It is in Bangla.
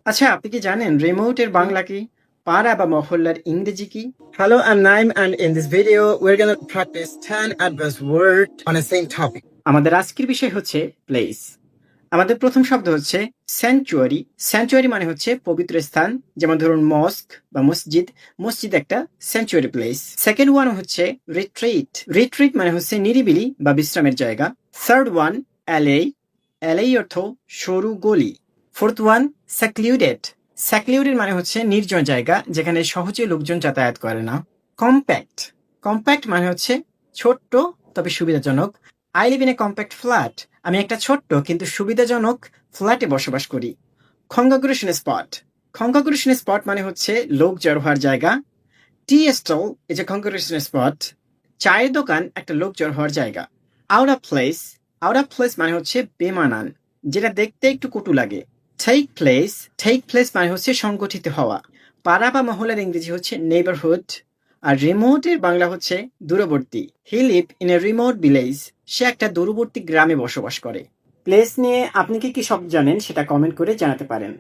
আচ্ছা, আপনি কি জানেন রিমোটের বাংলা কি? পাড়া বা মহল্লার ইংরেজি কি? Hello, I'm Naim, and in this video, we're gonna practice 10 adverse words on a same topic. আমাদের আজকের বিষয় হচ্ছে প্লেস। আমাদের প্রথম শব্দ হচ্ছে স্যাংচুয়ারি। স্যাংচুয়ারি মানে হচ্ছে পবিত্র স্থান, যেমন ধরুন মস্ক বা মসজিদ। মসজিদ একটা স্যাংচুয়ারি প্লেস। সেকেন্ড ওয়ান হচ্ছে রিট্রিট। রিট্রিট মানে হচ্ছে নিরিবিলি বা বিশ্রামের জায়গা। Third one অ্যালেই। অ্যালেই অর্থ সরু গলি। Fourth one সেক্লিউডেড। সেক্লিউডেড মানে হচ্ছে নির্জন জায়গা যেখানে সহজে লোকজন যাতায়াত করে না। কম্প্যাক্ট। কম্প্যাক্ট মানে হচ্ছে ছোট্ট তবে সুবিধাজনক। I live in A compact flat. আমি একটা ছোট্ট কিন্তু সুবিধাজনক ফ্ল্যাটে বসবাস করি। Congratulation spot. কংগ্রাচুলেশন স্পট মানে হচ্ছে লোক জড়ো হওয়ার জায়গা। Tea stall is a congratulation spot. চায়ের দোকান একটা লোক জড়ো হওয়ার জায়গা। Out of place. Out of place মানে হচ্ছে বেমানান, যেটা দেখতে একটু কটু লাগে। Take place. টেক প্লেস মানে হচ্ছে সংগঠিত হওয়া। পাড়া বা মহলের ইংরেজি হচ্ছে নেইবারহুড। আর রিমোটের বাংলা হচ্ছে দূরবর্তী। He live in a remote village. সে একটা দূরবর্তী গ্রামে বসবাস করে। প্লেস নিয়ে আপনি কি কি সব জানেন সেটা কমেন্ট করে জানাতে পারেন।